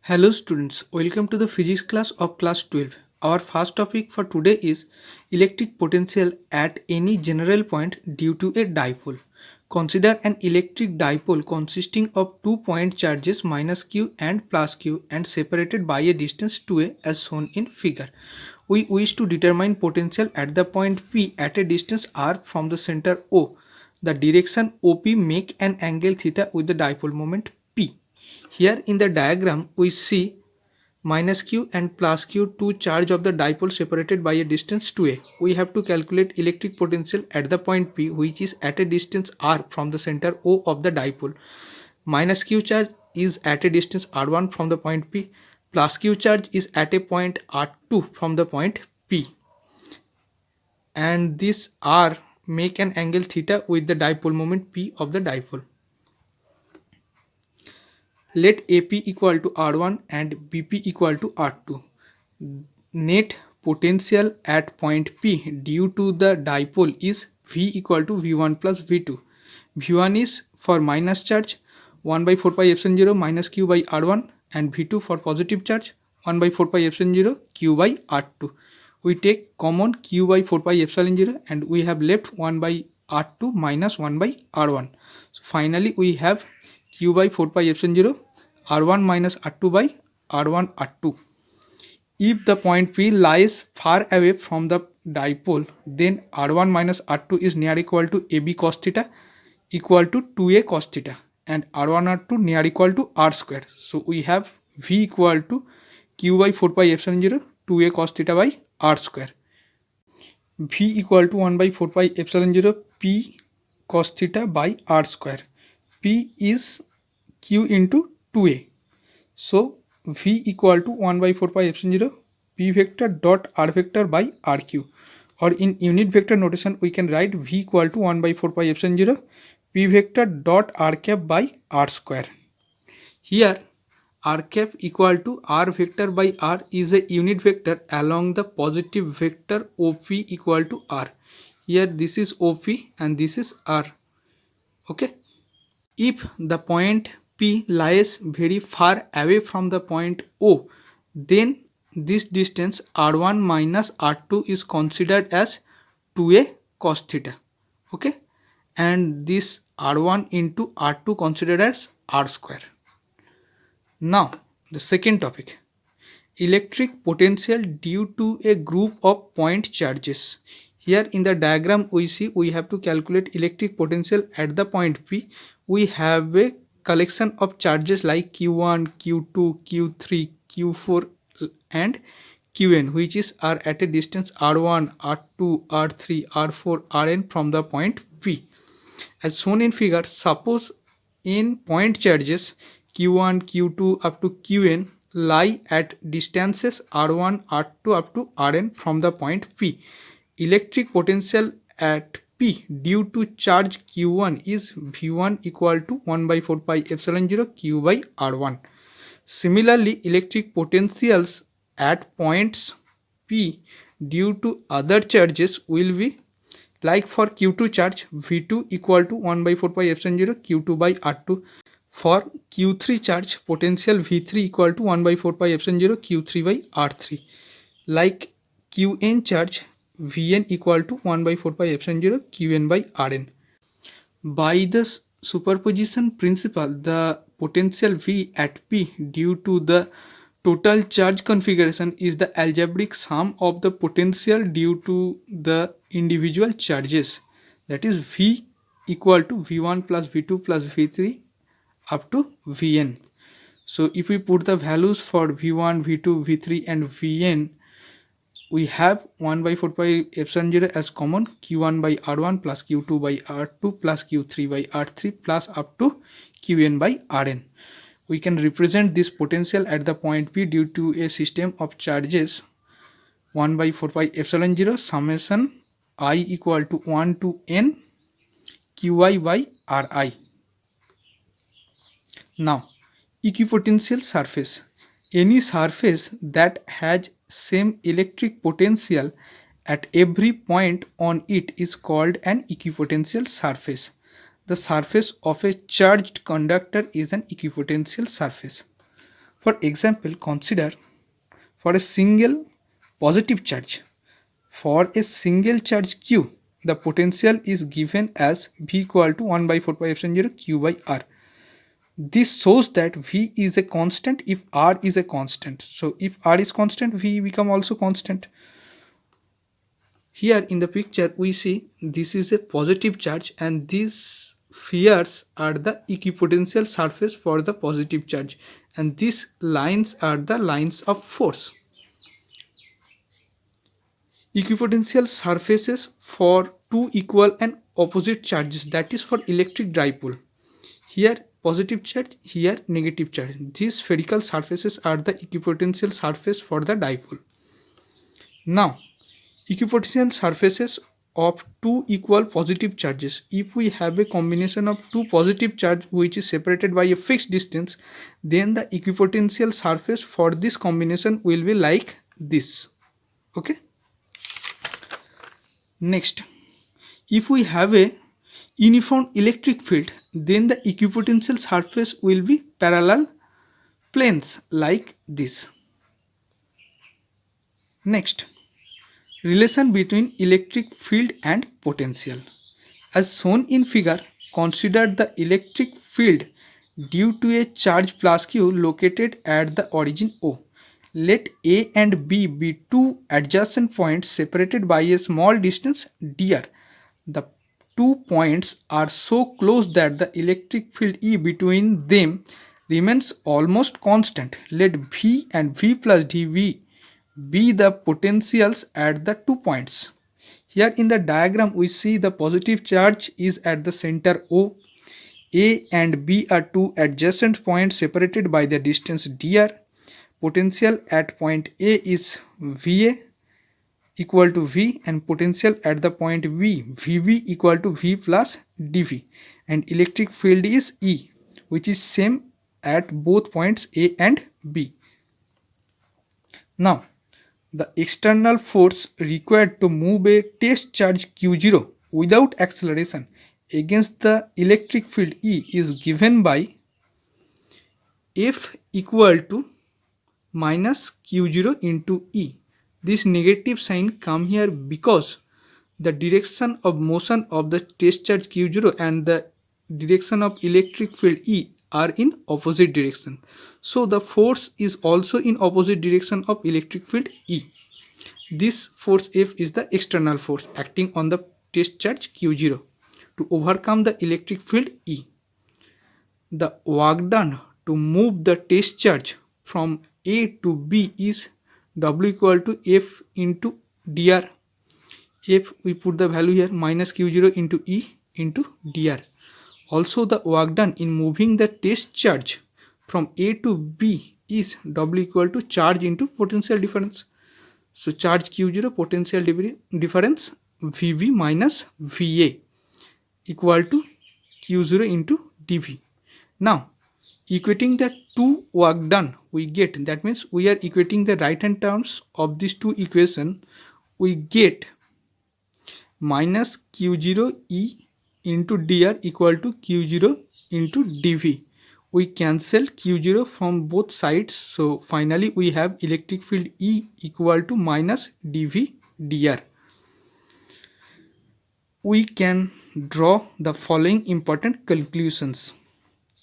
Hello students, welcome to the physics class of class 12. Our first topic for today is electric potential at any general point due to a dipole. Consider an electric dipole consisting of two point charges minus q and plus q and separated by a distance 2a as shown in figure. We wish to determine potential at the point P at a distance r from the center O. The direction OP make an angle theta with the dipole moment P. Here in the diagram we see minus q and plus q, two charge of the dipole separated by a distance 2a. We have to calculate electric potential at the point P, which is at a distance r from the center O of the dipole. Minus q charge is at a distance r1 from the point P. Plus q charge is at a point r2 from the point P. And this r make an angle theta with the dipole moment P of the dipole. Let AP equal to R1 and BP equal to R2. Net potential at point P due to the dipole is V equal to V1 plus V2. V1 is for minus charge 1 by 4 pi epsilon 0 minus Q by R1, and V2 for positive charge 1 by 4 pi epsilon 0 Q by R2. We take common Q by 4 pi epsilon 0 and we have left 1 by R2 minus 1 by R1. So finally we have Q by 4 pi epsilon 0 R1 minus R2 by R1 R2. If the point P lies far away from the dipole, then R1 minus R2 is near equal to AB cos theta equal to 2A cos theta, and R1 R2 near equal to R square. So we have V equal to Q by 4 pi epsilon 0 2A cos theta by R square. V equal to 1 by 4 pi epsilon 0 P cos theta by R square. P is Q into 2a. So V equal to 1 by 4 pi epsilon 0 P vector dot R vector by RQ, or in unit vector notation we can write V equal to 1 by 4 pi epsilon 0 P vector dot R cap by R square. Here R cap equal to R vector by R is a unit vector along the positive vector OP equal to R. Here this is OP and this is R. Okay. If the point P lies very far away from the point O, then this distance R1 minus R2 is considered as 2A cos theta. Okay, and this R1 into R2 considered as R square. Now the second topic, electric potential due to a group of point charges. Here in the diagram we see we have to calculate electric potential at the point P. We have a collection of charges like Q1, Q2, Q3, Q4 and Qn, which is are at a distance R1, R2, R3, R4, Rn from the point P. As shown in figure, suppose in point charges Q1, Q2 up to Qn lie at distances R1, R2 up to Rn from the point P. Electric potential at P due to charge Q1 is V1 equal to 1 by 4 pi epsilon 0 Q by R1. Similarly, electric potentials at points P due to other charges will be like for Q2 charge V2 equal to 1 by 4 pi epsilon 0 Q2 by R2. For Q3 charge potential V3 equal to 1 by 4 pi epsilon 0 Q3 by R3. Like Qn charge Vn equal to 1 by 4 pi epsilon 0 Qn by Rn. By the superposition principle, the potential V at P due to the total charge configuration is the algebraic sum of the potential due to the individual charges. That is V equal to V1 plus V2 plus V3 up to Vn. So if we put the values for V1, V2, V3 and Vn, we have 1 by 4 pi epsilon 0 as common, Q1 by R1 plus Q2 by R2 plus Q3 by R3 plus up to Qn by Rn. We can represent this potential at the point P due to a system of charges 1 by 4 pi epsilon 0 summation I equal to 1 to n Qi by Ri. Now, equipotential surface. Any surface that has same electric potential at every point on it is called an equipotential surface. The surface of a charged conductor is an equipotential surface. For example, consider for a single positive charge. For a single charge q, the potential is given as V equal to 1 by 4 pi epsilon 0 q by r. This shows that V is a constant if R is a constant. So if R is constant, V become also constant. Here in the picture we see this is a positive charge and these spheres are the equipotential surface for the positive charge and these lines are the lines of force. Equipotential surfaces for two equal and opposite charges, that is for electric dipole. Here positive charge, here negative charge. These spherical surfaces are the equipotential surface for the dipole. Now equipotential surfaces of two equal positive charges. If we have a combination of two positive charge which is separated by a fixed distance, then the equipotential surface for this combination will be like this. Okay. Next, if we have a uniform electric field, then the equipotential surface will be parallel planes like this. Next, relation between electric field and potential. As shown in figure, consider the electric field due to a charge plus q located at the origin O. Let A and B be two adjacent points separated by a small distance dr. The 2 points are so close that the electric field E between them remains almost constant. Let V and V plus dV be the potentials at the 2 points. Here in the diagram we see the positive charge is at the center O. A and B are two adjacent points separated by the distance dr. Potential at point A is VA equal to V and potential at the point B, VB equal to V plus dV, and electric field is E, which is same at both points A and B. Now, the external force required to move a test charge Q0 without acceleration against the electric field E is given by F equal to minus Q0 into E. This negative sign come here because the direction of motion of the test charge Q0 and the direction of electric field E are in opposite direction. So the force is also in opposite direction of electric field E. This force F is the external force acting on the test charge Q0 to overcome the electric field E. The work done to move the test charge from A to B is W equal to F into dr. F we put the value here minus Q0 into E into dr. Also the work done in moving the test charge from A to B is W equal to charge into potential difference. So charge Q0 potential difference VB minus VA equal to Q0 into dV. Now equating the two work done we get, that means we are equating the right hand terms of these two equation, we get minus Q0 E into dr equal to Q0 into dV. We cancel Q0 from both sides, so finally we have electric field E equal to minus dV dr. We can draw the following important conclusions.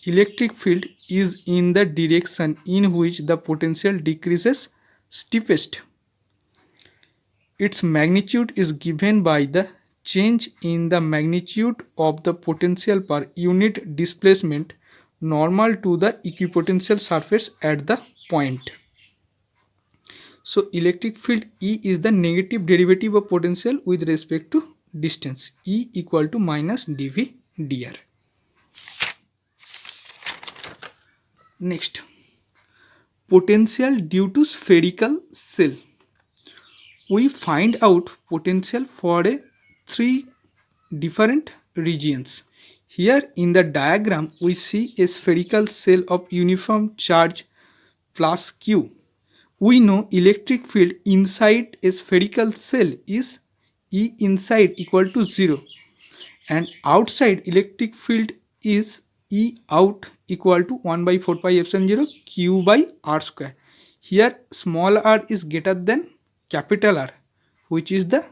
Electric field is in the direction in which the potential decreases steepest. Its magnitude is given by the change in the magnitude of the potential per unit displacement normal to the equipotential surface at the point. So electric field E is the negative derivative of potential with respect to distance, E equal to minus dV dr. Next, potential due to spherical cell. We find out potential for three different regions. Here in the diagram we see a spherical cell of uniform charge plus Q. We know electric field inside a spherical cell is E inside equal to 0 and outside electric field is E out equal to 1 by 4 pi epsilon 0 q by r square. Here small r is greater than capital R, which is the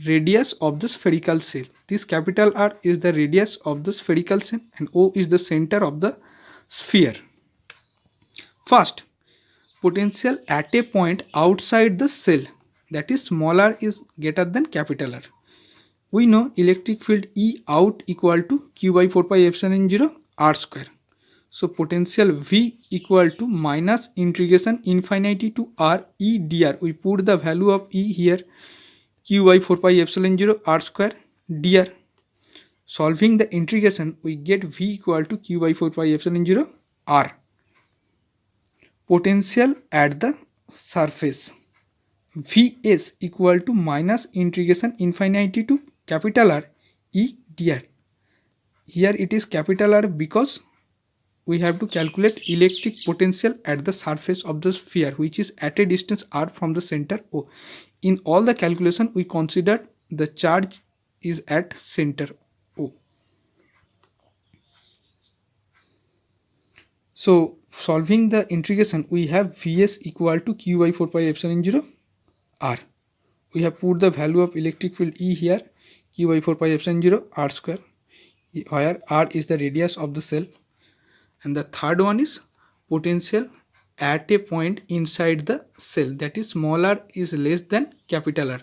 radius of the spherical cell. This capital R is the radius of the spherical cell and O is the center of the sphere. First, potential at a point outside the cell, that is small r is greater than capital R. We know electric field E out equal to q by 4 pi epsilon 0 r square. So potential V equal to minus integration infinity to r e dr. We put the value of E here, q by 4 pi epsilon 0 r square dr. Solving the integration, we get V equal to q by 4 pi epsilon 0 r. Potential at the surface, Vs equal to minus integration infinity to capital R E dr. Here it is capital R because we have to calculate electric potential at the surface of the sphere, which is at a distance r from the center O. In all the calculation, we consider the charge is at center O. So solving the integration, we have Vs equal to q by 4 pi epsilon 0 r. We have put the value of electric field E here, q by 4 pi epsilon 0 r square, where r is the radius of the cell. And the third one is potential at a point inside the cell, that is small r is less than capital R.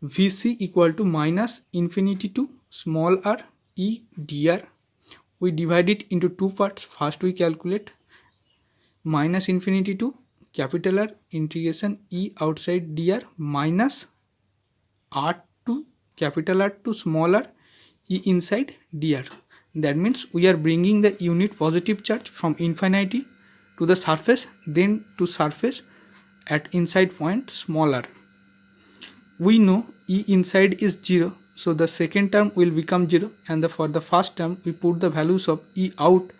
Vc equal to minus infinity to small r e dr. We divide it into two parts. First we calculate minus infinity to capital R integration E outside dr minus r to capital R to small r E inside dr. That means we are bringing the unit positive charge from infinity to the surface, then to surface at inside point small r. We know E inside is 0, so the second term will become 0, and for the first term we put the values of E out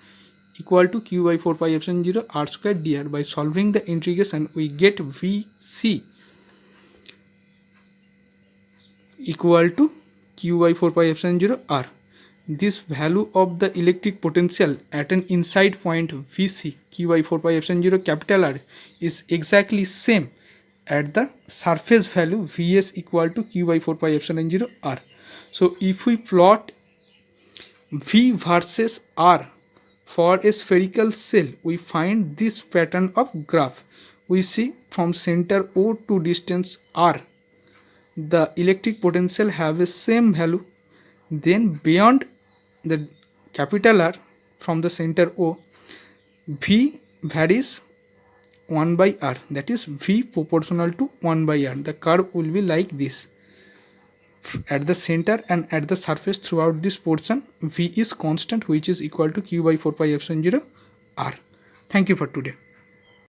equal to q by 4 pi epsilon 0 r square dr. By solving the integration, we get Vc equal to q by 4 pi epsilon 0 r. This value of the electric potential at an inside point Vc q by 4 pi epsilon 0 capital R is exactly same at the surface value Vs equal to q by 4 pi epsilon 0 r. So if we plot V versus R for a spherical cell, we find this pattern of graph. We see from center O to distance R, the electric potential have a same value. Then beyond the capital R from the center O, V varies 1 by R, that is V proportional to 1 by R. The curve will be like this. At the center and at the surface throughout this portion, V is constant, which is equal to q by 4 pi epsilon 0 R. Thank you for today.